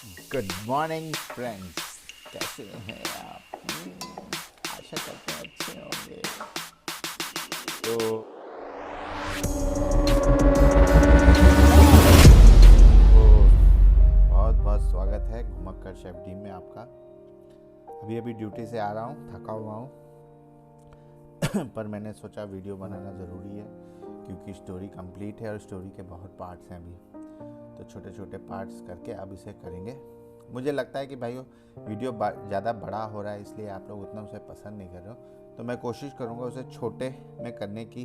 Good morning friends, कैसे हैं आप? आशा करते हैं अच्छे होंगे। तो बहुत बहुत स्वागत है घुमक्कर शेफ टीम में आपका। अभी अभी ड्यूटी से आ रहा हूँ, थका हुआ हूँ पर मैंने सोचा वीडियो बनाना ज़रूरी है क्योंकि स्टोरी कंप्लीट है और स्टोरी के बहुत पार्ट्स हैं अभी। तो छोटे छोटे पार्ट्स करके अब इसे करेंगे। मुझे लगता है कि भाइयों वीडियो ज़्यादा बड़ा हो रहा है, इसलिए आप लोग उतना उसे पसंद नहीं कर रहे हो, तो मैं कोशिश करूँगा उसे छोटे में करने की।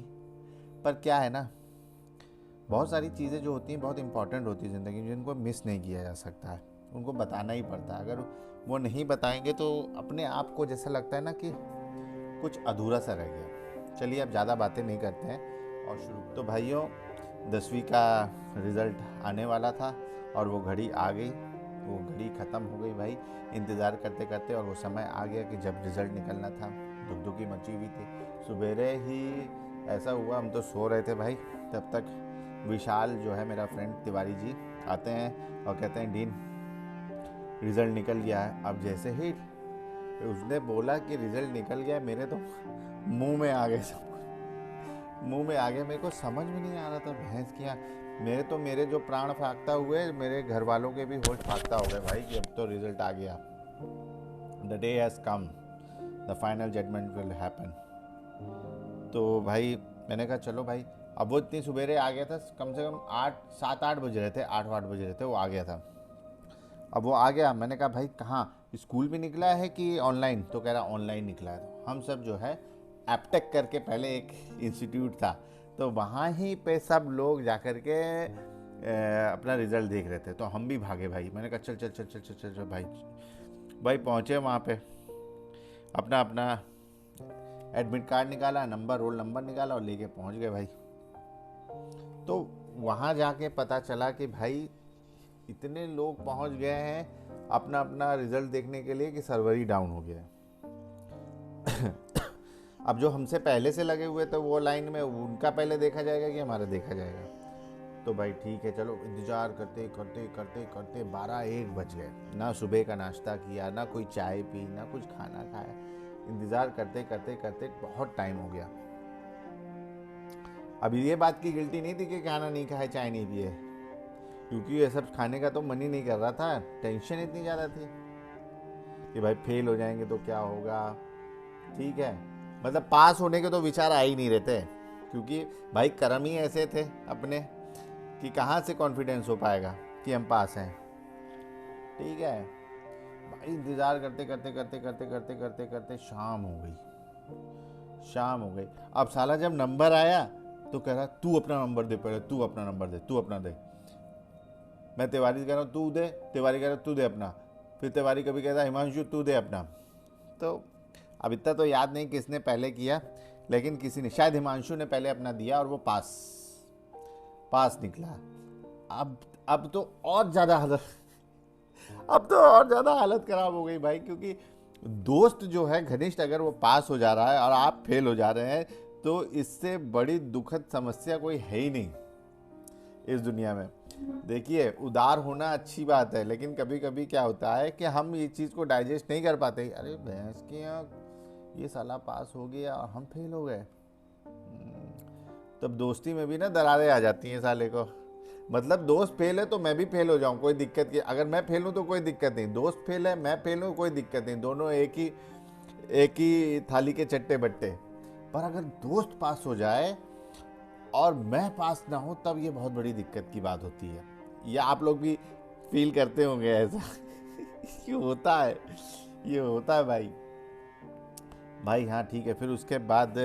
पर क्या है ना, बहुत सारी चीज़ें जो होती हैं बहुत इंपॉर्टेंट होती है ज़िंदगी में, जिनको मिस नहीं किया जा सकता है, उनको बताना ही पड़ता है। अगर वो नहीं बताएंगे तो अपने आप को जैसा लगता है ना कि कुछ अधूरा सा रह गया। चलिए अब ज़्यादा बातें नहीं करते हैं और शुरू। तो भाइयों 10वीं का रिज़ल्ट आने वाला था और वो घड़ी आ गई, वो घड़ी ख़त्म हो गई भाई, इंतज़ार करते करते। और वो समय आ गया कि जब रिज़ल्ट निकलना था। धुकधुकी मची हुई थी। सवेरे ही ऐसा हुआ, हम तो सो रहे थे भाई, तब तक विशाल जो है मेरा फ्रेंड तिवारी जी आते हैं और कहते हैं डीन रिज़ल्ट निकल गया है। अब जैसे ही उसने बोला कि रिज़ल्ट निकल गया, मेरे तो मुंह में आ गए, सब मुंह में आ गया। मेरे को समझ में नहीं आ रहा था भैंस किया। मेरे जो प्राण फाकता हुए मेरे घर वालों के भी होश फाकता हो गए भाई कि अब तो रिजल्ट आ गया। The day has come, the final judgement will happen. तो भाई मैंने कहा चलो भाई, अब वो इतनी सवेरे आ गया था, कम से कम 7-8 बज रहे थे, 8-8 बज रहे थे, वो आ गया था। अब वो आ गया, मैंने कहा भाई कहाँ, स्कूल भी निकला है कि ऑनलाइन? तो कह रहा ऑनलाइन निकला है। तो हम सब जो है एपटेक करके पहले एक इंस्टीट्यूट था, तो वहाँ ही पे सब लोग जा कर के अपना रिज़ल्ट देख रहे थे। तो हम भी भागे भाई, मैंने कहा चल चल चल चल चल चल, चल भाई। भाई पहुँचे वहाँ पे, अपना अपना एडमिट कार्ड निकाला, नंबर, रोल नंबर निकाला और लेके पहुँच गए भाई। तो वहाँ जाके पता चला कि भाई इतने लोग पहुंच गए हैं अपना अपना रिजल्ट देखने के लिए कि सर्वर ही डाउन हो गया है। अब जो हमसे पहले से लगे हुए थे वो लाइन में, उनका पहले देखा जाएगा कि हमारा देखा जाएगा? तो भाई ठीक है चलो, इंतज़ार करते करते करते करते 12-1 बज गए। ना सुबह का नाश्ता किया, ना कोई चाय पी, ना कुछ खाना खाया। इंतज़ार करते करते करते बहुत टाइम हो गया। अब ये बात की गिल्टी नहीं थी कि खाना नहीं खाए, चाय नहीं पिए, क्योंकि ये सब खाने का तो मन ही नहीं कर रहा था। टेंशन इतनी ज़्यादा थी कि भाई फेल हो जाएंगे तो क्या होगा। ठीक है, मतलब पास होने के तो विचार आ ही नहीं रहते, क्योंकि भाई कर्म ही ऐसे थे अपने कि कहाँ से कॉन्फिडेंस हो पाएगा कि हम पास हैं। ठीक है भाई, इंतज़ार करते करते करते करते करते करते करते शाम हो गई, शाम हो गई। अब साला जब नंबर आया तो कह रहा तू अपना नंबर दे, पहले तू अपना नंबर दे, तू अपना दे। मैं तिवारी से कह रहा हूँ तू दे, तिवारी कह रहा तू दे अपना, फिर तिवारी कभी कहता हिमांशु तू दे अपना। तो अब इतना तो याद नहीं किसने पहले किया, लेकिन किसी ने, शायद हिमांशु ने पहले अपना दिया और वो पास पास निकला। अब तो और ज़्यादा हालत अब तो और ज़्यादा हालत ख़राब हो गई भाई, क्योंकि दोस्त जो है घनिष्ठ, अगर वो पास हो जा रहा है और आप फेल हो जा रहे हैं, तो इससे बड़ी दुखद समस्या कोई है ही नहीं इस दुनिया में। देखिए, उदार होना अच्छी बात है, लेकिन कभी कभी क्या होता है कि हम ये चीज़ को डाइजेस्ट नहीं कर पाते। अरे भैंस के यहाँ ये साला पास हो गया और हम फेल हो गए। तब दोस्ती में भी ना दरारें आ जाती हैं साले को। मतलब दोस्त फेल है तो मैं भी फेल हो जाऊं, कोई दिक्कत की, अगर मैं फेल हूं तो कोई दिक्कत नहीं, दोस्त फेल है मैं फेल हूं कोई दिक्कत नहीं, दोनों एक ही थाली के चट्टे बट्टे। पर अगर दोस्त पास हो जाए और मैं पास ना हो, तब ये बहुत बड़ी दिक्कत की बात होती है। या आप लोग भी फील करते होंगे ऐसा। ये होता है, ये होता है भाई। भाई हाँ ठीक है, फिर उसके बाद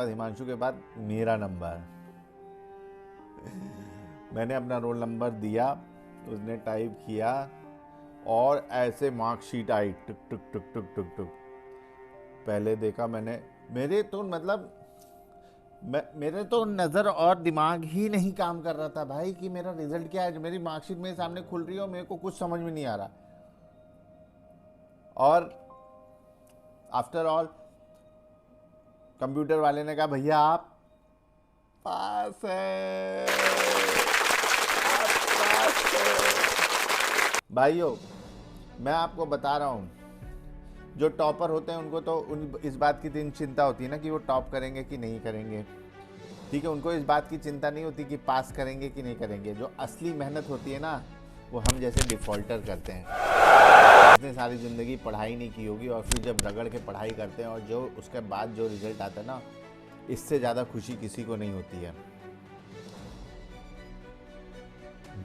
हिमांशु के बाद मेरा नंबर। मैंने अपना रोल नंबर दिया, उसने टाइप किया और ऐसे मार्कशीट आई टुक टुक टुक टुक टुक टुक। पहले देखा मैंने, मेरे तो नज़र और दिमाग ही नहीं काम कर रहा था भाई कि मेरा रिजल्ट क्या है। मेरी मार्कशीट मेरे सामने खुल रही है और मेरे को कुछ समझ में नहीं आ रहा। और आफ्टर ऑल कंप्यूटर वाले ने कहा भैया आप पास है, आप पास है। भाइयों मैं आपको बता रहा हूँ, जो टॉपर होते हैं उनको तो इस बात की चिंता होती है ना कि वो टॉप करेंगे कि नहीं करेंगे, ठीक है। उनको इस बात की चिंता नहीं होती कि पास करेंगे कि नहीं करेंगे। जो असली मेहनत होती है ना, वो हम जैसे डिफ़ॉल्टर करते हैं, जिसने सारी ज़िंदगी पढ़ाई नहीं की होगी और फिर जब रगड़ के पढ़ाई करते हैं और जो उसके बाद जो रिज़ल्ट आता है ना, इससे ज़्यादा खुशी किसी को नहीं होती है।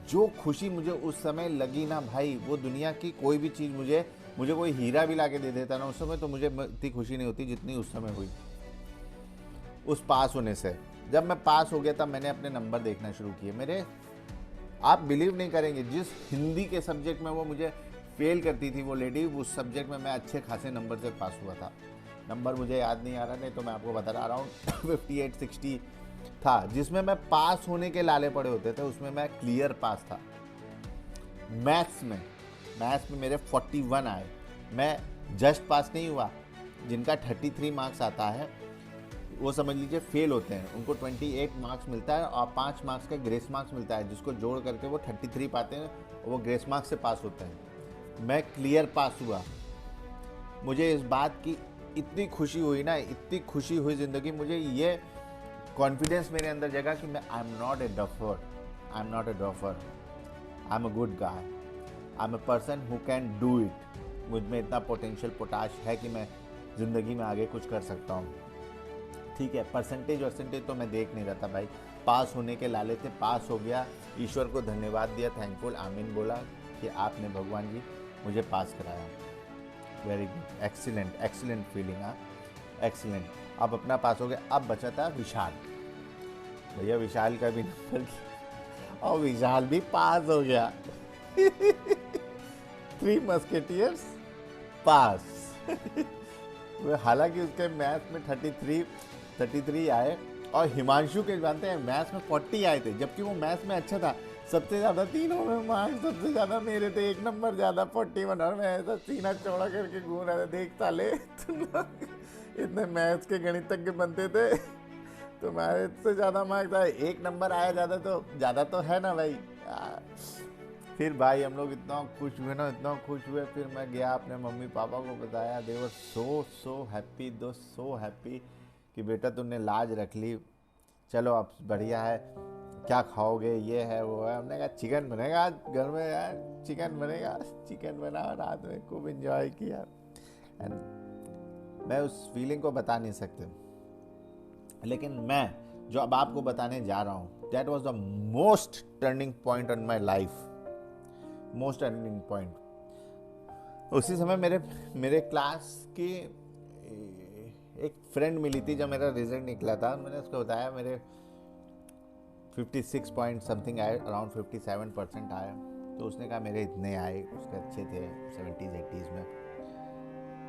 जो खुशी मुझे उस समय लगी ना भाई, वो दुनिया की कोई भी चीज़ मुझे कोई हीरा भी ला के दे देता ना उस समय, तो मुझे इतनी खुशी नहीं होती जितनी उस समय हुई उस पास होने से। जब मैं पास हो गया तब मैंने अपने नंबर देखना शुरू किए। मेरे, आप बिलीव नहीं करेंगे, जिस हिंदी के सब्जेक्ट में वो मुझे फेल करती थी वो लेडी, उस सब्जेक्ट में मैं अच्छे खासे नंबर से पास हुआ था। नंबर मुझे याद नहीं आ रहा, नहीं तो मैं आपको बता रहा हूँ 58-60 था, जिसमें मैं पास होने के लाले पड़े होते थे, उसमें मैं क्लियर पास था। मैथ्स में मेरे 41 आए। मैं जस्ट पास नहीं हुआ। जिनका 33 मार्क्स आता है वो समझ लीजिए फेल होते हैं, उनको 28 मार्क्स मिलता है और 5 मार्क्स का ग्रेस मार्क्स मिलता है, जिसको जोड़ करके वो 33 पाते हैं और वो ग्रेस मार्क्स से पास होते हैं। मैं क्लियर पास हुआ। मुझे इस बात की इतनी खुशी हुई ना, इतनी खुशी हुई ज़िंदगी, मुझे ये कॉन्फिडेंस मेरे अंदर जगा कि मैं I am not a duffer, I am not a duffer, I am a good guy, I am a person who can do it. मुझ में इतना पोटेंशियल पोटाश है कि मैं ज़िंदगी में आगे कुछ कर सकता हूँ, ठीक है। परसेंटेज तो मैं देख नहीं रहा था भाई, पास होने के लाले थे, पास हो गया, ईश्वर को धन्यवाद दिया, थैंकफुल, आमीन बोला कि आपने भगवान जी मुझे पास कराया। वेरी गुड, एक्सीलेंट फीलिंग, हाँ एक्सीलेंट। अब अपना पास हो गया। अब बचा था विशाल। भैया विशाल का भी नंबर और विशाल भी पास हो गया 3 मस्केटियर्स पास हालांकि उसके मैथ्स में 33 आए और हिमांशु के जानते हैं मैथ्स में 40 आए थे, जबकि वो मैथ्स में अच्छा था। सबसे ज़्यादा तीनों में मार्क्स सबसे ज़्यादा मेरे थे, 1 नंबर ज़्यादा 41, और मैं ऐसा सीना चौड़ा करके घूम रहा था, देख साले तुम लोग इतने मैथ्स के गणितज्ञ बनते थे, तुम्हारे से ज़्यादा मार्क्स आए, 1 नंबर आया ज़्यादा तो है ना भाई। फिर भाई हम लोग इतना खुश हुए ना, इतना खुश हुए। फिर मैं गया अपने मम्मी पापा को बताया, दे वर सो हैप्पी, सो हैप्पी कि बेटा तुमने लाज रख ली, चलो अब बढ़िया है, क्या खाओगे, ये है वो है। हमने कहा चिकन बनेगा आज घर में यार, चिकन बनेगा, चिकन बना, रात में खूब एंजॉय किया। एंड मैं उस फीलिंग को बता नहीं सकते, लेकिन मैं जो अब आपको बताने जा रहा हूँ, that was the most turning point on my life, most turning point. उसी समय मेरे क्लास की एक फ्रेंड मिली थी, जब मेरा रिजल्ट निकला था, मैंने उसको बताया मेरे 56 पॉइंट समथिंग आए, अराउंड 57% आए। तो उसने कहा मेरे इतने आए, उसके अच्छे थे 70s-80s में।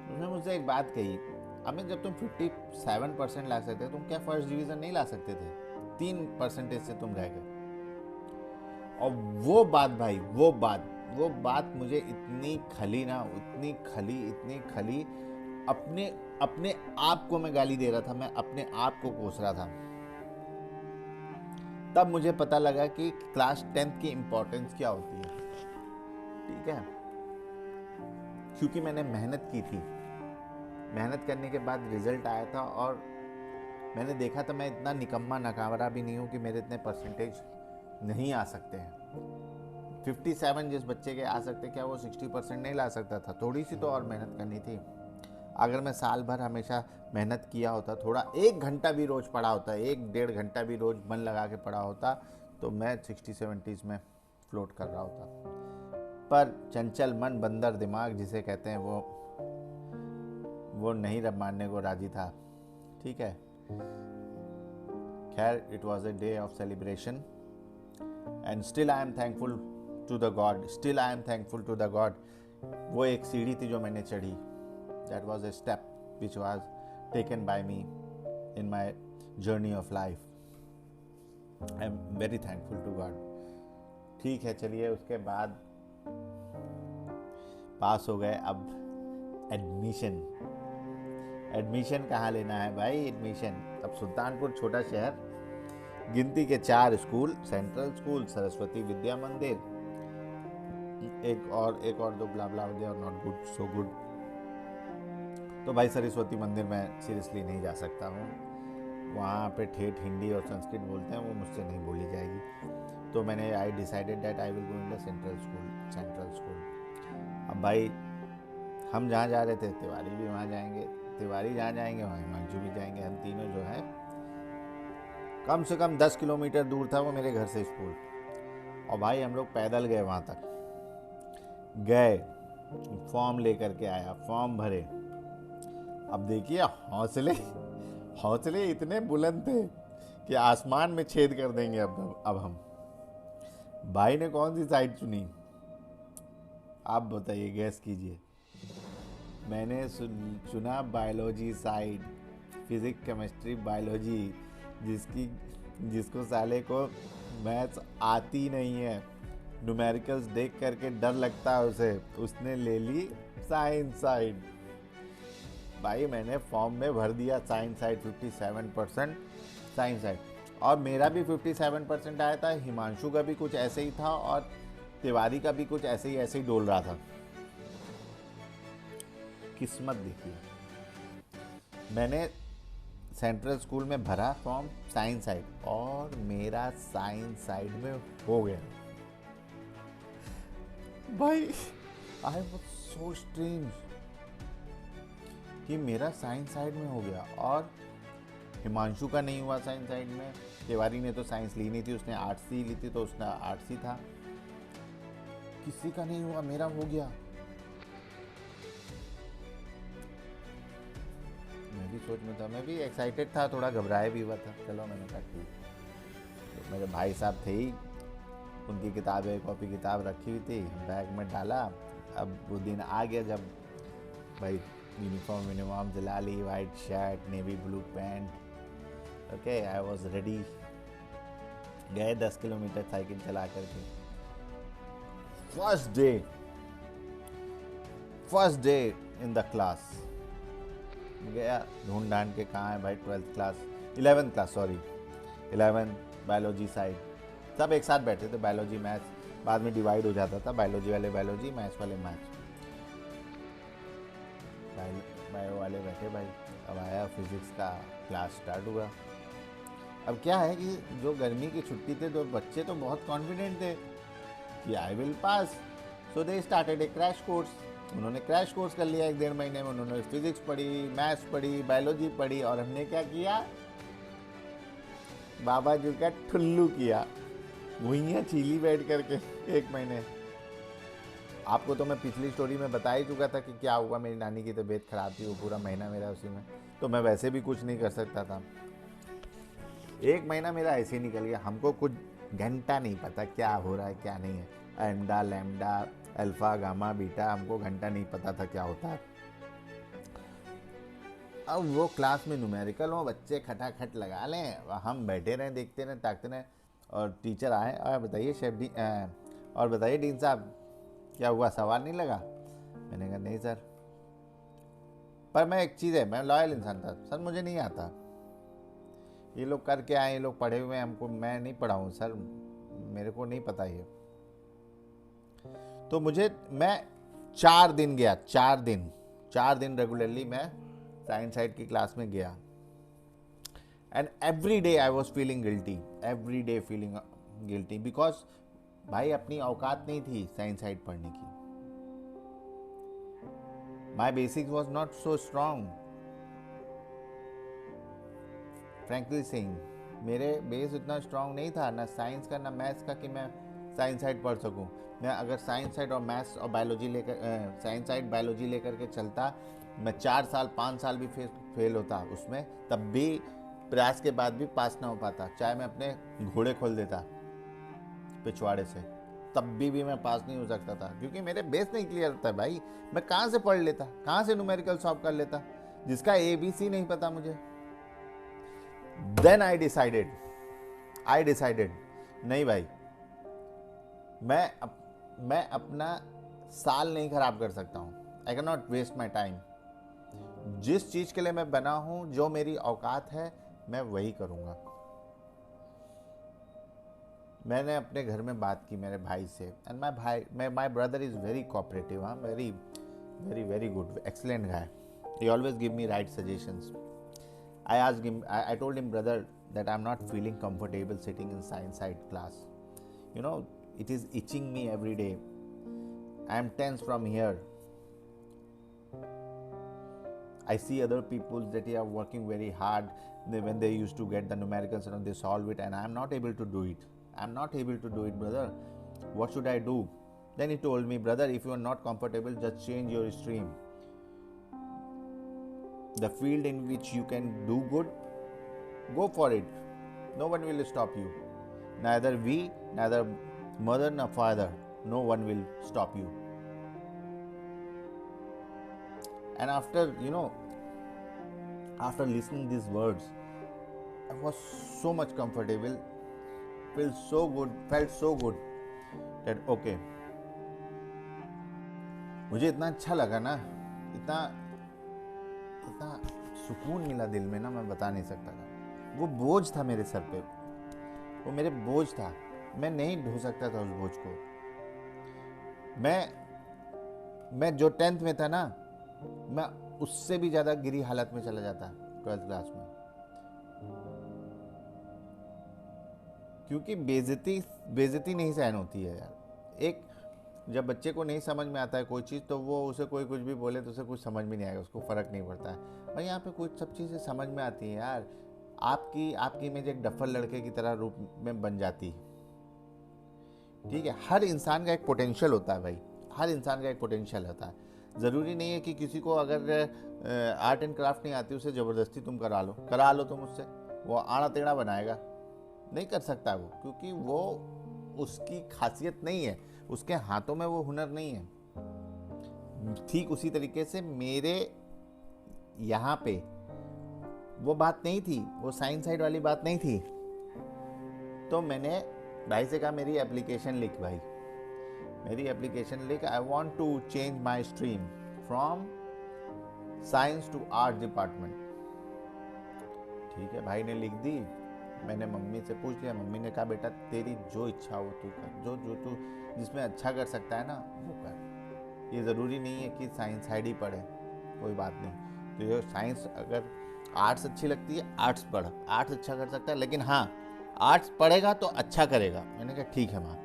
उसने मुझसे एक बात कही, अमित जब तुम 57% ला सकते तुम क्या फर्स्ट डिवीज़न नहीं ला सकते थे? 3% से तुम रह गए। और वो बात भाई, वो बात मुझे इतनी खली ना, इतनी खली, अपने आप को मैं गाली दे रहा था, मैं अपने आप को कोस रहा था। तब मुझे पता लगा कि क्लास 10th की इम्पोर्टेंस क्या होती है, ठीक है। क्योंकि मैंने मेहनत की थी, मेहनत करने के बाद रिजल्ट आया था और मैंने देखा था मैं इतना निकम्मा नकारा भी नहीं हूँ कि मेरे इतने परसेंटेज नहीं आ सकते हैं। 57 जिस बच्चे के आ सकते, क्या वो 60% नहीं ला सकता था? थोड़ी सी तो और मेहनत करनी थी। अगर मैं साल भर हमेशा मेहनत किया होता, थोड़ा 1 घंटा भी रोज़ पढ़ा होता, 1-1.5 घंटा भी रोज़ मन लगा के पढ़ा होता, तो मैं 60-70s में फ्लोट कर रहा होता। पर चंचल मन, बंदर दिमाग जिसे कहते हैं, वो नहीं रब मानने को राजी था, ठीक है। खैर, it was a day of celebration and still I am thankful to the God, still I am thankful to the God. वो एक सीढ़ी थी जो मैंने चढ़ी, that was a step which was taken by me in my journey of life. I am very thankful to God. ठीक है, चलिए उसके बाद पास हो गए। अब एडमिशन कहाँ लेना है भाई? एडमिशन अब सुल्तानपुर छोटा शहर, गिनती के 4 school, central school, Saraswati Vidya मंदिर, एक और दो ब्ला ब्ला दे और नॉट गुड सो गुड। तो भाई सरस्वती मंदिर में सीरियसली नहीं जा सकता हूँ। वहाँ पे ठेठ हिंदी और संस्कृत बोलते हैं, वो मुझसे नहीं बोली जाएगी। तो मैंने I decided that I will go in the central school. अब भाई हम जहाँ जा रहे थे तिवारी भी वहाँ जाएंगे, तिवारी जहाँ जाएंगे वहाँ हिमांशु भी जाएंगे। हम तीनों जो है कम से कम 10 किलोमीटर दूर था वो मेरे घर से स्कूल। और भाई हम लोग पैदल गए वहाँ तक, गए फॉर्म लेकर के आया, फॉर्म भरे। अब देखिए हौसले इतने बुलंद थे कि आसमान में छेद कर देंगे अब हम। भाई ने कौन सी साइड चुनी आप बताइए, गैस कीजिए। मैंने चुना biology side, physics chemistry biology, जिसको साले को मैथ्स आती नहीं है, न्यूमेरिकल्स देख करके डर लगता है उसे, उसने ले ली साइंस साइड। भाई मैंने फॉर्म में भर दिया साइंस साइड, 57% साइंस साइड। और मेरा भी 57% आया था, हिमांशु का भी कुछ ऐसे ही था और तिवारी का भी कुछ ऐसे ही डोल रहा था। किस्मत देखिए, मैंने सेंट्रल स्कूल में भरा फॉर्म साइंस साइड और मेरा साइंस साइड में हो गया। भाई आई वाज सो स्ट्रेंज कि मेरा साइंस साइड में हो गया और हिमांशु का नहीं हुआ साइंस साइड में। तिवारी ने तो साइंस ली नहीं थी, उसने आर्ट्स ही ली थी, तो उसने आर्ट्स ही था। किसी का नहीं हुआ, मेरा हो गया। मैं भी सोच में था, मैं भी एक्साइटेड था, थोड़ा घबराया भी हुआ था। चलो मैंने कहा ठीक। तो मेरे भाई साहब थे ही, उनकी किताबें कॉपी किताब रखी हुई थी, बैग में डाला। अब वो दिन आ गया जब भाई यूनिफॉर्म दिला ली, white shirt navy blue pant. Okay I was ready. गए 10 किलोमीटर साइकिल चला करके। First day in the class गया, ढूंढ ढांड के कहाँ है भाई, 11th class sorry 11 biology side. सब एक साथ बैठे थे, बायोलॉजी मैथ्स, बाद में डिवाइड हो जाता था, बायोलॉजी वाले बायोलॉजी, मैथ्स वाले मैथ्स। बायो वाले बैठे भाई। अब आया फिजिक्स का क्लास स्टार्ट हुआ। अब क्या है कि जो गर्मी की छुट्टी थे तो बच्चे तो बहुत कॉन्फिडेंट थे कि I will pass, so they started A crash course. उन्होंने क्रैश कोर्स कर लिया 1-1.5 महीने में। उन्होंने फिजिक्स पढ़ी, मैथ्स पढ़ी, बायोलॉजी पढ़ी, और हमने क्या किया, बाबा जी का ठुल्लू किया, भुइयाँ छीली बैठ करके 1 महीने। आपको तो मैं पिछली स्टोरी में बता ही चुका था कि क्या हुआ, मेरी नानी की तबीयत खराब थी, वो पूरा महीना मेरा उसी में, तो मैं वैसे भी कुछ नहीं कर सकता था। 1 महीना मेरा ऐसे ही निकल गया। हमको कुछ घंटा नहीं पता क्या हो रहा है क्या नहीं है, Enda lambda alpha gamma beta, हमको घंटा नहीं पता था क्या होता है। अब वो क्लास में न्यूमेरिकल हो, बच्चे खटाखट लगा लें, हम बैठे रहें देखते रहें ताकते रहें, और टीचर आए और बताइए और बताइए डीन साहब क्या हुआ, सवाल नहीं लगा। मैंने कहा नहीं सर, पर मैं एक चीज़ है, मैं लॉयल इंसान था सर, मुझे नहीं आता, ये लोग करके आए, ये लोग पढ़े हुए हैं, हमको, मैं नहीं पढ़ा हूँ सर, मेरे को नहीं पता ये। तो मैं 4 दिन गया, 4 दिन रेगुलरली मैं साइंस साइड की क्लास में गया। And every day I was feeling guilty, because भाई अपनी औकात नहीं थी साइंस साइड पढ़ने की। My basics was not so strong, frankly saying, मेरे बेस उतना स्ट्रांग नहीं था, ना साइंस का ना मैथ्स का, कि मैं साइंस साइड पढ़ सकूं। मैं अगर साइंस साइड और मैथ्स और बायोलॉजी लेकर साइंस साइड बायोलॉजी लेकर के चलता, मैं 4 साल 5 साल भी फेल होता उसमें, तब भी प्रयास के बाद भी पास ना हो पाता। चाहे मैं अपने घोड़े खोल देता पिछवाड़े से, तब भी मैं पास नहीं हो सकता था, क्योंकि मेरे बेस नहीं क्लियर था भाई। मैं कहाँ से पढ़ लेता, कहाँ से न्यूमेरिकल सॉल्व कर लेता, जिसका ABC नहीं पता मुझे। देन आई डिसाइडेड नहीं भाई, मैं अपना साल नहीं खराब कर सकता हूँ। I can not waste my time. जिस चीज के लिए मैं बना हूं, जो मेरी औकात है, मैं वही करूंगा। मैंने अपने घर में बात की मेरे भाई से, and my brother is very cooperative, हाँ, very very very good, excellent guy. He always give me right suggestions. I told him, brother, that I'm not feeling comfortable sitting in science side class. You know, it is itching me every day. I am tense from here. I see other people that they are working very hard. When they used to get the numericals and they solve it, and I am not able to do it. I'm not able to do it, brother. What should I do? Then he told me, brother, if you are not comfortable, just change your stream. The field in which you can do good, go for it. No one will stop you. Neither we, neither mother nor father, no one will stop you. And after listening these words, I was so much comfortable, felt so good that okay. मुझे इतना अच्छा लगा ना, इतना सुकून मिला दिल में ना, मैं बता नहीं सकता था. वो बोझ था मेरे सर पे, वो मेरे बोझ था, मैं नहीं ढो सकता था उस बोझ को. मैं जो 10th में था ना, मैं उससे भी ज़्यादा गिरी हालत में चला जाता 12th क्लास में, क्योंकि बेइज्जती नहीं सहन होती है यार. एक जब बच्चे को नहीं समझ में आता है कोई चीज़, तो वो उसे कोई कुछ भी बोले तो उसे कुछ समझ में नहीं आएगा, उसको फ़र्क नहीं पड़ता है. और यहाँ पे कुछ सब चीज़ें समझ में आती हैं यार. आपकी इमेज एक डफर लड़के की तरह रूप में बन जाती है. ठीक है, हर इंसान का एक पोटेंशियल होता है भाई, हर इंसान का एक पोटेंशियल होता है. ज़रूरी नहीं है कि किसी को अगर आर्ट एंड क्राफ्ट नहीं आती, उसे ज़बरदस्ती तुम करा लो तुम उससे, वो आड़ा टेढ़ा बनाएगा. नहीं कर सकता वो, क्योंकि वो उसकी खासियत नहीं है, उसके हाथों में वो हुनर नहीं है. ठीक उसी तरीके से मेरे यहाँ पे वो बात नहीं थी, वो साइंस साइड वाली बात नहीं थी. तो मैंने भाई से कहा, मेरी एप्लीकेशन लिख भाई, मेरी एप्लीकेशन लिख. I want to change my stream from science to art department. ठीक है, भाई ने लिख दी. मैंने मम्मी से पूछ लिया, मम्मी ने कहा, बेटा तेरी जो इच्छा हो तू कर, जो तू जिसमें अच्छा कर सकता है ना वो कर. ये ज़रूरी नहीं है कि साइंस साइड ही पढ़े, कोई बात नहीं. तो ये साइंस, अगर आर्ट्स अच्छी लगती है, आर्ट्स पढ़, आर्ट्स अच्छा कर सकता है, लेकिन हाँ आर्ट्स पढ़ेगा तो अच्छा करेगा. मैंने कहा ठीक है माँ.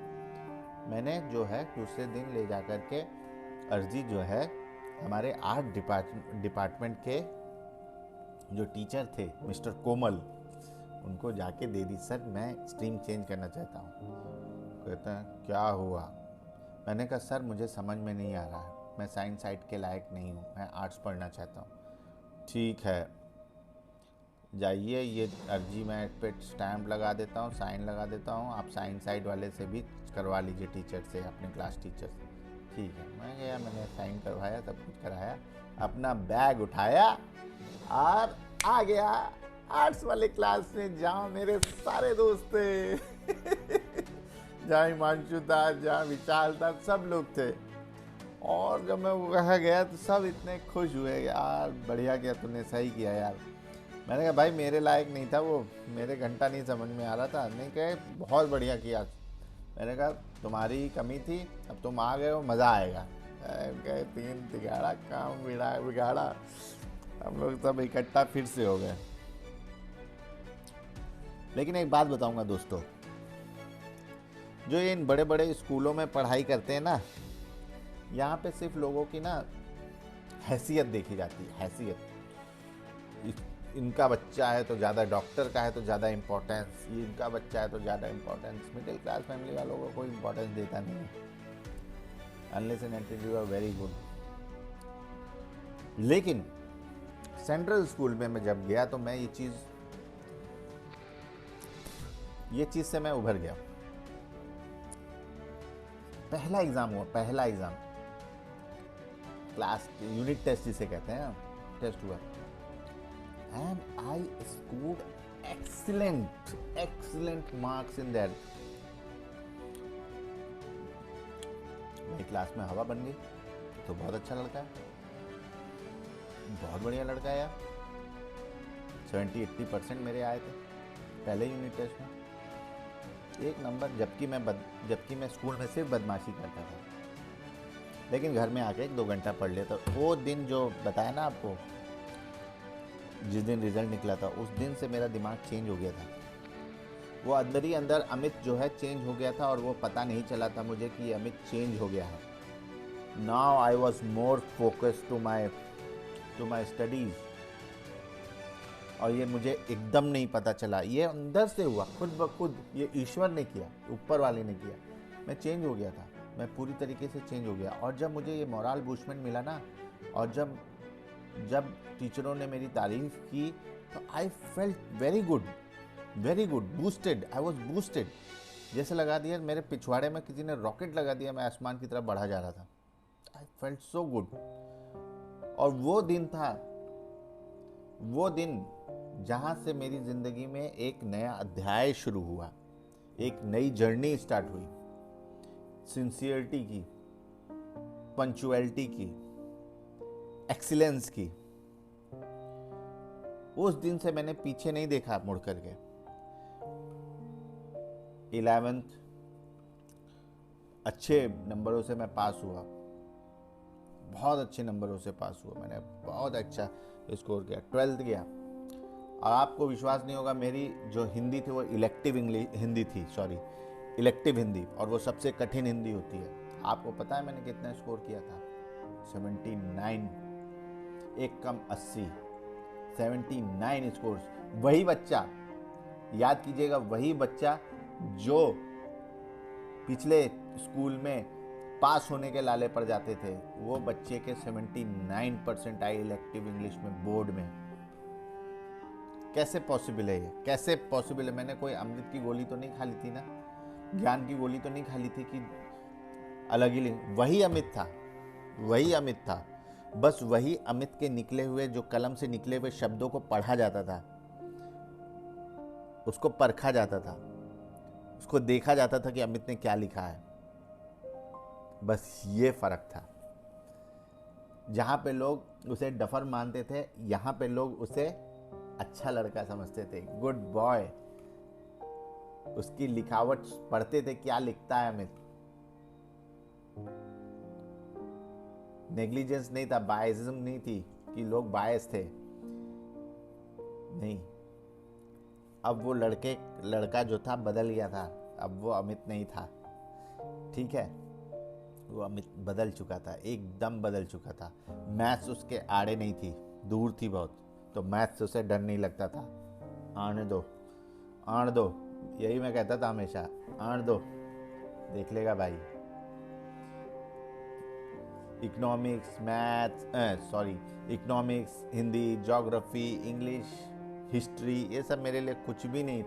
मैंने जो है दूसरे दिन ले जा कर के अर्जी जो है हमारे आर्ट डिपार्टमेंट के जो टीचर थे मिस्टर कोमल, उनको जाके दे दी. सर मैं स्ट्रीम चेंज करना चाहता हूँ. कहते हैं क्या हुआ? मैंने कहा सर मुझे समझ में नहीं आ रहा है, मैं साइंस साइड के लायक नहीं हूँ, मैं आर्ट्स पढ़ना चाहता हूँ. ठीक है, जाइए, ये अर्जी मैं पे स्टैम्प लगा देता हूँ, साइन लगा देता हूँ, आप साइंस साइड वाले से भी करवा लीजिए, टीचर से, अपने क्लास टीचर से. ठीक है, मैं गया, मैंने साइन करवाया, सब कुछ कराया, अपना बैग उठाया और आ गया आर्ट्स वाले क्लास में, जहाँ मेरे सारे दोस्त थे. जहाँ हिमांशु था, जहाँ विशाल था, सब लोग थे. और जब मैं वहाँ गया तो सब इतने खुश हुए, यार बढ़िया किया तूने, सही किया यार. मैंने कहा भाई मेरे लायक नहीं था वो, मेरे घंटा नहीं समझ में आ रहा था. नहीं कहे बहुत बढ़िया किया. मैंने कहा तुम्हारी ही कमी थी, अब तुम आ गए हो, मज़ा आएगा. कहे 3 तिगाड़ा काम बिगाड़ा. हम लोग सब इकट्ठा फिर से हो गए. लेकिन एक बात बताऊंगा दोस्तों, जो ये इन बड़े बड़े स्कूलों में पढ़ाई करते हैं ना, यहाँ पे सिर्फ लोगों की ना हैसियत देखी जाती है, हैसियत. इनका बच्चा है तो ज़्यादा, डॉक्टर का है तो ज़्यादा इम्पोर्टेंस, ये इनका बच्चा है तो ज़्यादा इम्पोर्टेंस. मिडिल क्लास फैमिली वालों को कोई इम्पोर्टेंस देता नहीं है, unless and until you are very good. लेकिन सेंट्रल स्कूल में मैं जब गया तो मैं ये चीज़ से मैं उभर गया. पहला एग्ज़ाम हुआ, पहला एग्ज़ाम, क्लास यूनिट टेस्ट जिसे कहते हैं, टेस्ट हुआ, and I scored excellent marks in that. मेरी क्लास में हवा बन गई. तो बहुत अच्छा लड़का है, बहुत बढ़िया लड़का है यार. 70-80% मेरे आए थे पहले यूनिट टेस्ट में. 1 नंबर, जबकि मैं स्कूल में सिर्फ बदमाशी करता था, लेकिन घर में आके 1-2 घंटा पढ़ लेता। वो दिन जो बताया ना आपको, जिस दिन रिजल्ट निकला था, उस दिन से मेरा दिमाग चेंज हो गया था। वो अंदर ही अंदर अमित जो है चेंज हो गया था, और वो पता नहीं चला था मुझे कि अमित चेंज हो गया है। Now I was more focused to my studies, और ये मुझे एकदम नहीं पता चला, ये अंदर से हुआ खुद ब खुद, ये ईश्वर ने किया, ऊपर वाले ने किया। मैं चेंज हो गया था, मैं पूरी तरीके से चेंज हो गया। और जब मुझे ये मोरल बूस्टमेंट मिला ना, और जब टीचरों ने मेरी तारीफ की, तो I felt very good, boosted, I was boosted. जैसे लगा दिया मेरे पिछवाड़े में किसी ने रॉकेट लगा दिया, मैं आसमान की तरफ बढ़ा जा रहा था। I felt so good. और वो दिन जहाँ से मेरी ज़िंदगी में एक नया अध्याय शुरू हुआ, एक नई जर्नी स्टार्ट हुई, सिंसियरिटी की, पंक्चुअलिटी की, एक्सीलेंस की। उस दिन से मैंने पीछे नहीं देखा मुड़ करके। 11th अच्छे नंबरों से मैं पास हुआ, बहुत अच्छे नंबरों से पास हुआ, मैंने बहुत अच्छा स्कोर किया। 12th गया, और आपको विश्वास नहीं होगा, मेरी जो हिंदी थी वो इलेक्टिव हिंदी, और वो सबसे कठिन हिंदी होती है। आपको पता है मैंने कितना स्कोर किया था? 79, एक कम 80, 79 स्कोर। वही बच्चा, याद कीजिएगा, वही बच्चा जो पिछले स्कूल में पास होने के लाले पर जाते थे, वो बच्चे के 79% आए इलेक्टिव इंग्लिश में, बोर्ड में। कैसे पॉसिबल है ये? कैसे पॉसिबल है? मैंने कोई अमृत की गोली तो नहीं खा ली थी ना, ज्ञान की गोली तो नहीं खा ली थी कि अलग ही वही अमित था। बस वही अमित के निकले हुए, जो कलम से निकले हुए शब्दों को पढ़ा जाता था, उसको परखा जाता था, उसको देखा जाता था कि अमित ने क्या लिखा है। बस ये फर्क था। जहाँ पे लोग उसे डफर मानते थे, यहाँ पे लोग उसे अच्छा लड़का समझते थे, गुड बॉय। उसकी लिखावट पढ़ते थे, क्या लिखता है अमित। नेग्लिजेंस नहीं था, बायसिज्म नहीं थी कि लोग बायस थे, नहीं। अब वो लड़का जो था बदल गया था, अब वो अमित नहीं था, ठीक है। वो अमित बदल चुका था, एकदम बदल चुका था। मैथ्स उसके आड़े नहीं थी, दूर थी बहुत, तो मैथ्स से उसे डर नहीं लगता था। आने दो, यही मैं कहता था हमेशा, आने दो, देख लेगा भाई। Economics, Hindi, geography, English, history, ये सब मेरे लिए कुछ भी नहीं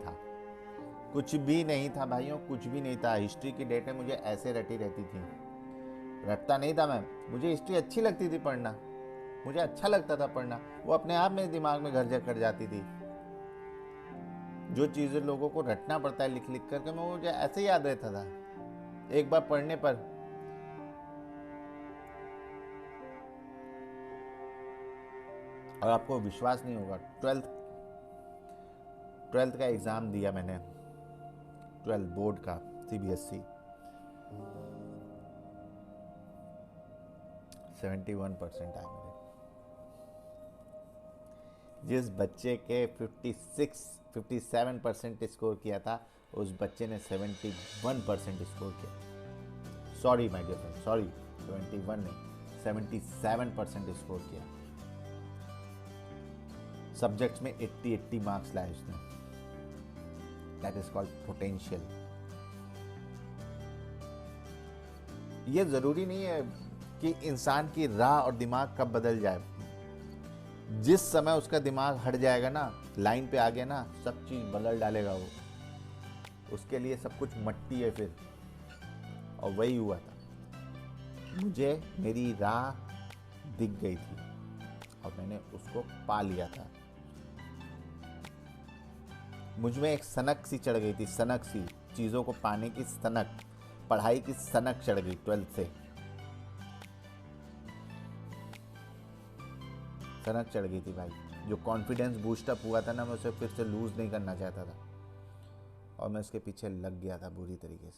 था भाइयों, कुछ भी नहीं था। हिस्ट्री की डेटें मुझे ऐसे रटी रहती थी, रटता नहीं था मैं, मुझे हिस्ट्री अच्छी लगती थी पढ़ना, मुझे अच्छा लगता था पढ़ना, वो अपने आप मेरे दिमाग में घर कर जाती थी। जो चीज़ें लोगों को रटना पड़ता है लिख करके, मैं मुझे ऐसे ही याद रहता था एक बार पढ़ने पर। और आपको विश्वास नहीं होगा, 12th का एग्ज़ाम दिया मैंने, 12th बोर्ड का, CBSE, 71% आए मेरे। जिस बच्चे के 57% स्कोर किया था, उस बच्चे ने 71% स्कोर किया। Sorry my dear friend, sorry, 71 नहीं, 77% स्कोर किया। सब्जेक्ट्स में 80 मार्क्स लाए उसने। That is called potential. ये जरूरी नहीं है कि इंसान की राह और दिमाग कब बदल जाए। जिस समय उसका दिमाग हट जाएगा ना, लाइन पे आ गया ना, सब चीज बदल डालेगा वो। उसके लिए सब कुछ मट्टी है फिर। और वही हुआ था, मुझे मेरी राह दिख गई थी और मैंने उसको पा लिया था। मुझ में एक सनक सी चढ़ गई थी, सनक सी, चीज़ों को पाने की सनक, पढ़ाई की सनक चढ़ गई 12th से, सनक चढ़ गई थी भाई। जो कॉन्फिडेंस बूस्टअप हुआ था ना, मैं उसे फिर से लूज नहीं करना चाहता था। और मैं उसके पीछे लग गया था बुरी तरीके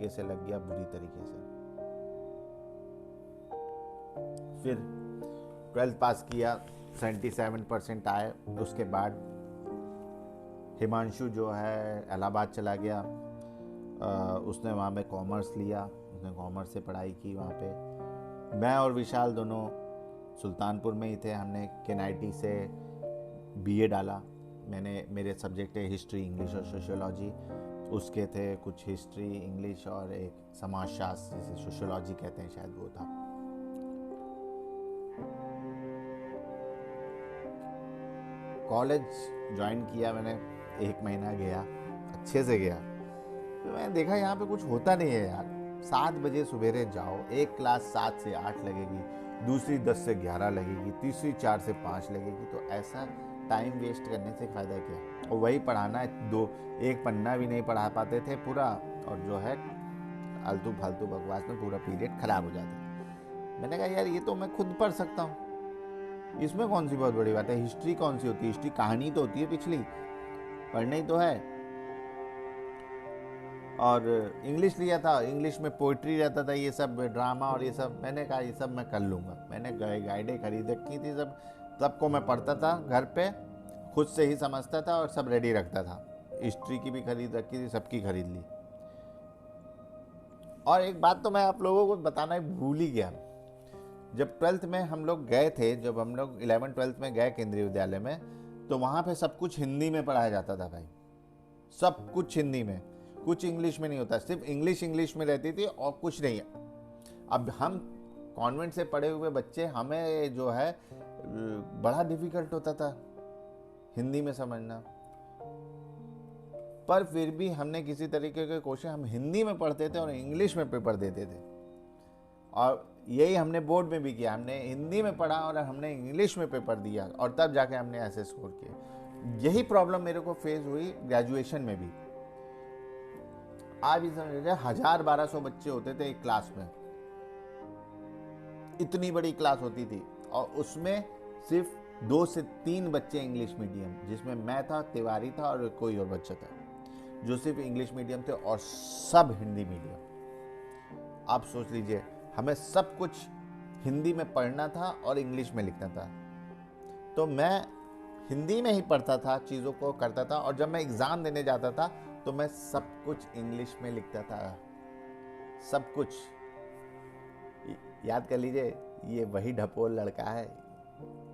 से लग गया, बुरी तरीके से। फिर 12th पास किया, 77% आए। उसके बाद हिमांशु जो है इलाहाबाद चला गया। उसने वहाँ पे कॉमर्स लिया, उसने कॉमर्स से पढ़ाई की वहाँ पे। मैं और विशाल दोनों सुल्तानपुर में ही थे। हमने केनाइटी से बीए डाला। मेरे सब्जेक्ट है हिस्ट्री, इंग्लिश और सोशियोलॉजी। उसके थे कुछ हिस्ट्री, इंग्लिश और एक समाजशास्त्र, जिसे सोशियोलॉजी कहते हैं शायद, वो था। कॉलेज ज्वाइन किया मैंने, 1 महीना गया, अच्छे से गया। तो मैंने देखा यहाँ पे कुछ होता नहीं है यार। 7 बजे सवेरे जाओ, एक क्लास 7 से 8 लगेगी, दूसरी 10 से 11 लगेगी, तीसरी 4 से 5 लगेगी। तो ऐसा टाइम वेस्ट करने से फ़ायदा क्या। और वही पढ़ाना है, एक पन्ना भी नहीं पढ़ा पाते थे पूरा, और जो है आलतू फालतू बकवास में पूरा पीरियड खराब हो जाता। मैंने कहा यार ये तो मैं खुद पढ़ सकता हूँ, इसमें कौन सी बहुत बड़ी बात है। हिस्ट्री कौन सी होती है, हिस्ट्री कहानी तो होती है पिछली, पढ़ना ही तो है। और इंग्लिश लिया था, इंग्लिश में पोइट्री रहता था, ये सब ड्रामा और ये सब। मैंने कहा ये सब मैं कर लूँगा। मैंने गाइडें खरीद रखी थी, सबको मैं पढ़ता था घर पे, खुद से ही समझता था और सब रेडी रखता था। हिस्ट्री की भी खरीद रखी थी, सबकी खरीद ली। और एक बात तो मैं आप लोगों को बताना ही भूल ही गया। जब 12th में हम लोग गए थे, जब हम लोग 11th 12th में गए केंद्रीय विद्यालय में, तो वहाँ पे सब कुछ हिंदी में पढ़ाया जाता था भाई, सब कुछ हिंदी में, कुछ इंग्लिश में नहीं होता। सिर्फ इंग्लिश में रहती थी और कुछ नहीं। अब हम कॉन्वेंट से पढ़े हुए बच्चे, हमें जो है बड़ा डिफिकल्ट होता था हिंदी में समझना। पर फिर भी हमने किसी तरीके के कोशिश, हम हिंदी में पढ़ते थे और इंग्लिश में पेपर देते थे। और यही हमने बोर्ड में भी किया, हमने हिंदी में पढ़ा और हमने इंग्लिश में पेपर दिया, और तब जाके हमने ऐसे स्कोर किए। यही प्रॉब्लम मेरे को फेस हुई ग्रेजुएशन में भी। आप ही समझ लीजिए 1000-1200 बच्चे होते थे एक क्लास में, इतनी बड़ी क्लास होती थी, और उसमें सिर्फ 2 से 3 बच्चे इंग्लिश मीडियम, जिसमें मैं था, तिवारी था और कोई और बच्चा था जो सिर्फ इंग्लिश मीडियम थे, और सब हिंदी मीडियम। आप सोच लीजिए, हमें सब कुछ हिंदी में पढ़ना था और इंग्लिश में लिखना था। तो मैं हिंदी में ही पढ़ता था, चीज़ों को करता था, और जब मैं एग्ज़ाम देने जाता था तो मैं सब कुछ इंग्लिश में लिखता था, सब कुछ। याद कर लीजिए, ये वही ढपोल लड़का है,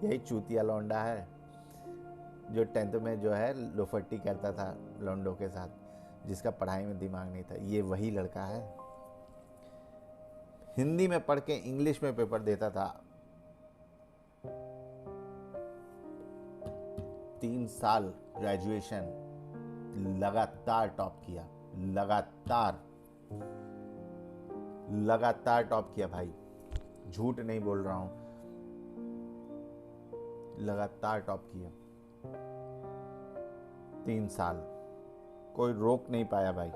यही चूतिया लौंडा है जो 10th में जो है लोफट्टी करता था लौंडों के साथ, जिसका पढ़ाई में दिमाग नहीं था। ये वही लड़का है, हिंदी में पढ़ के इंग्लिश में पेपर देता था। 3 साल ग्रेजुएशन लगातार टॉप किया, लगातार टॉप किया भाई, झूठ नहीं बोल रहा हूं, लगातार टॉप किया। 3 साल कोई रोक नहीं पाया भाई।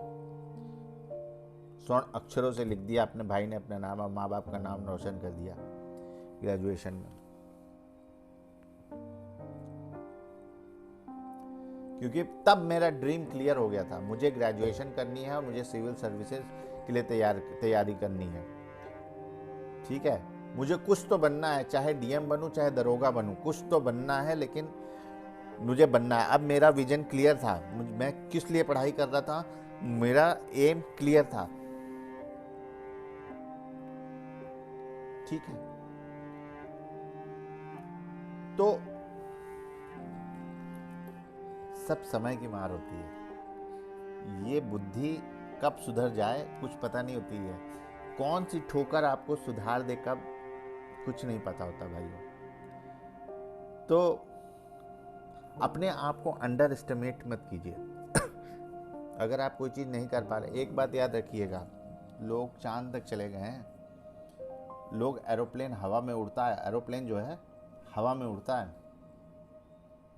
स्वर्ण अक्षरों से लिख दिया अपने भाई ने अपना नाम और माँ बाप का नाम रोशन कर दिया ग्रेजुएशन में। क्योंकि तब मेरा ड्रीम क्लियर हो गया था, मुझे ग्रेजुएशन करनी है और मुझे सिविल सर्विसेज के लिए तैयारी करनी है। ठीक है, मुझे कुछ तो बनना है, चाहे डीएम बनूं चाहे दरोगा बनूं, कुछ तो बनना है, लेकिन मुझे बनना है। अब मेरा विजन क्लियर था, मैं किस लिए पढ़ाई कर रहा था, मेरा एम क्लियर था। ठीक है, तो सब समय की मार होती है। ये बुद्धि कब सुधर जाए कुछ पता नहीं होती है, कौन सी ठोकर आपको सुधार दे कब, कुछ नहीं पता होता भाइयों। तो अपने आप को अंडर एस्टिमेट मत कीजिए। अगर आप कोई चीज़ नहीं कर पा रहे, एक बात याद रखिएगा, लोग चांद तक चले गए हैं, लोग एरोप्लेन हवा में उड़ता है, एरोप्लेन जो है हवा में उड़ता है।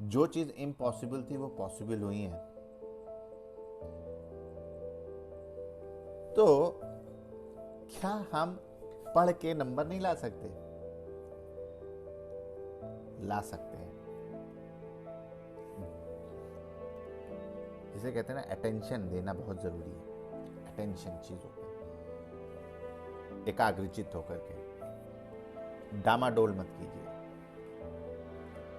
जो चीज़ इम्पॉसिबल थी वो पॉसिबल हुई है। तो क्या हम पढ़ के नंबर नहीं ला सकते? ला सकते हैं। जिसे कहते हैं ना, अटेंशन देना बहुत ज़रूरी है। अटेंशन चीज़ों पर एकाग्रचित होकर के डामाडोल मत कीजिए।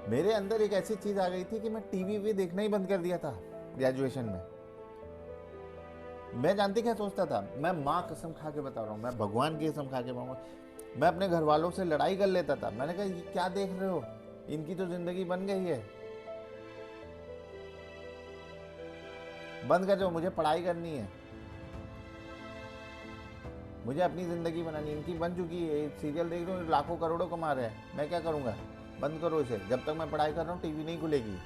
मेरे अंदर एक ऐसी चीज़ आ गई थी कि मैं टीवी भी देखना ही बंद कर दिया था ग्रेजुएशन में। मैं जानती क्या सोचता था, मैं माँ कसम खा के बता रहा हूँ, मैं भगवान की कसम खा के बताऊंगा, मैं अपने घर वालों से लड़ाई कर लेता था। मैंने कहा ये क्या देख रहे हो, इनकी तो जिंदगी बन गई है, बंद कर दो, मुझे पढ़ाई करनी है, मुझे अपनी ज़िंदगी बनानी है। इनकी बन चुकी है, सीरियल देख रहे हो, लाखों करोड़ों कमा रहे हैं, मैं क्या करूँगा, बंद करो इसे। जब तक मैं पढ़ाई कर रहा हूँ टीवी नहीं खुलेगी।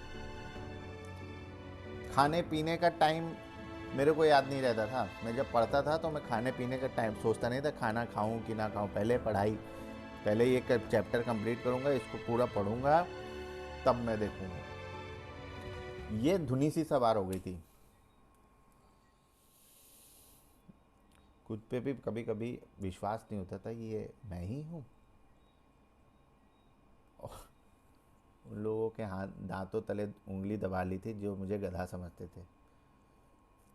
खाने पीने का टाइम मेरे को याद नहीं रहता था। मैं जब पढ़ता था तो मैं खाने पीने का टाइम सोचता नहीं था, खाना खाऊं कि ना खाऊं। पहले पढ़ाई, पहले ये चैप्टर कंप्लीट करूंगा, इसको पूरा पढ़ूंगा, तब मैं देखूंगा। ये धुनी सी सवार हो गई थी। खुद पे भी कभी कभी विश्वास नहीं होता था कि ये मैं ही हूँ। उन लोगों के हाथ दांतों तले उंगली दबा ली थी जो मुझे गधा समझते थे,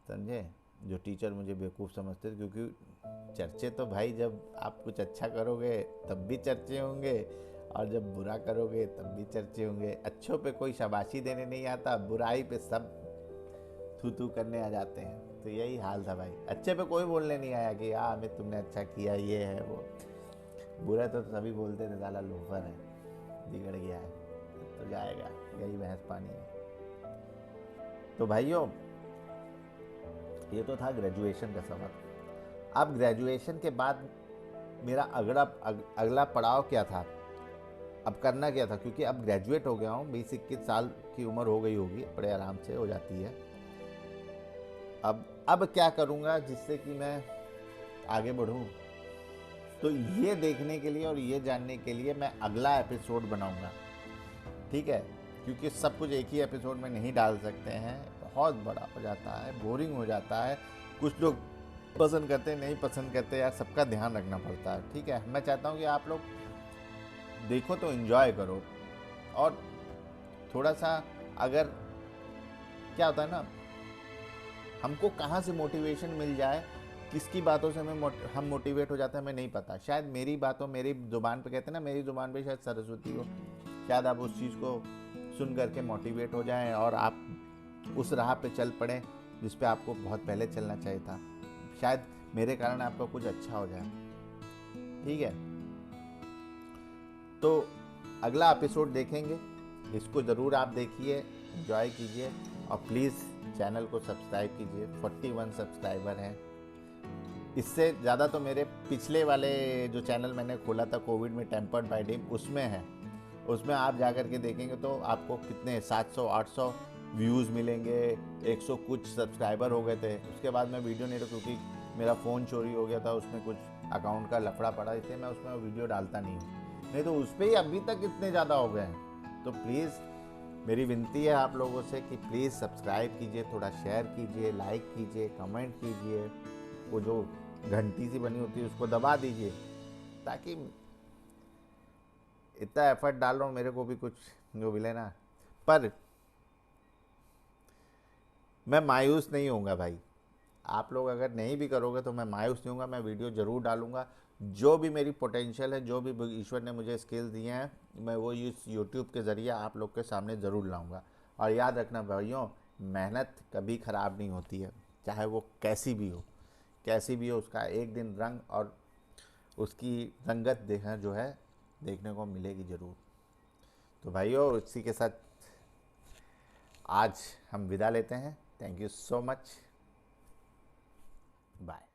समझे, जो टीचर मुझे बेवकूफ़ समझते थे। क्योंकि चर्चे तो भाई जब आप कुछ अच्छा करोगे तब भी चर्चे होंगे, और जब बुरा करोगे तब भी चर्चे होंगे। अच्छों पे कोई शाबाशी देने नहीं आता, बुराई पे सब थू थू करने आ जाते हैं। तो यही हाल था भाई, अच्छे पे कोई बोलने नहीं आया कि हाँ अमित तुमने अच्छा किया, ये है वो। बुरा तो सभी बोलते थे, साला लोफर है, बिगड़ गया है, तो जाएगा, यही बहस पानी है। तो भाइयों, ये तो था ग्रेजुएशन का सफ़र। अब ग्रेजुएशन के बाद मेरा अगला पड़ाव क्या था, अब करना क्या था, क्योंकि अब ग्रेजुएट हो गया हूँ, 20-21 साल की उम्र हो गई होगी, बड़े आराम से हो जाती है। अब क्या करूँगा जिससे कि मैं आगे बढ़ूँ, तो ये देखने के लिए और ये जानने के लिए मैं अगला एपिसोड बनाऊँगा, ठीक है। क्योंकि सब कुछ एक ही एपिसोड में नहीं डाल सकते हैं, बहुत बड़ा हो जाता है, बोरिंग हो जाता है। कुछ लोग पसंद करते नहीं पसंद करते, यार सबका ध्यान रखना पड़ता है, ठीक है। मैं चाहता हूँ कि आप लोग देखो तो एंजॉय करो, और थोड़ा सा, अगर क्या होता है ना, हमको कहाँ से मोटिवेशन मिल जाए, किसकी बातों से हम मोटिवेट हो जाते हैं, हमें नहीं पता। शायद मेरी बातों, मेरी ज़ुबान पे, कहते हैं ना, मेरी ज़ुबान पे शायद सरस्वती हो, शायद आप उस चीज़ को सुन करके मोटिवेट हो जाएं और आप उस राह पे चल पड़ें जिस पे आपको बहुत पहले चलना चाहिए था। शायद मेरे कारण आपका कुछ अच्छा हो जाए, ठीक है। तो अगला एपिसोड देखेंगे, इसको ज़रूर आप देखिए, एंजॉय कीजिए, और प्लीज़ चैनल को सब्सक्राइब कीजिए। 41 सब्सक्राइबर हैं। इससे ज़्यादा तो मेरे पिछले वाले जो चैनल मैंने खोला था कोविड में, टेम्पर्ड बाय डिम, उसमें है। उसमें आप जा कर के देखेंगे तो आपको कितने 700-800 व्यूज़ मिलेंगे, 100 कुछ सब्सक्राइबर हो गए थे। उसके बाद मैं वीडियो नहीं, क्योंकि मेरा फ़ोन चोरी हो गया था, उसमें कुछ अकाउंट का लफड़ा पड़ा, इसलिए मैं उसमें वीडियो डालता नहीं हूँ। नहीं तो उस पर ही अभी तक इतने ज़्यादा हो गए हैं। तो प्लीज़ मेरी विनती है आप लोगों से कि प्लीज़ सब्सक्राइब कीजिए, थोड़ा शेयर कीजिए, लाइक कीजिए, कमेंट कीजिए, वो जो घंटी सी बनी होती है उसको दबा दीजिए, ताकि इतना एफर्ट डाल रहा हूँ, मेरे को भी कुछ जो मिले ना। पर मैं मायूस नहीं होऊंगा भाई, आप लोग अगर नहीं भी करोगे तो मैं मायूस नहीं होऊंगा। मैं वीडियो ज़रूर डालूंगा, जो भी मेरी पोटेंशियल है, जो भी ईश्वर ने मुझे स्किल्स दिए हैं, मैं वो इस यूट्यूब के ज़रिए आप लोग के सामने ज़रूर लाऊंगा। और याद रखना भाइयों, मेहनत कभी ख़राब नहीं होती है, चाहे वो कैसी भी हो, कैसी भी हो, उसका एक दिन रंग और उसकी रंगत देखना जो है, देखने को मिलेगी ज़रूर। तो भाइयों, इसी के साथ आज हम विदा लेते हैं। Thank you so much, bye.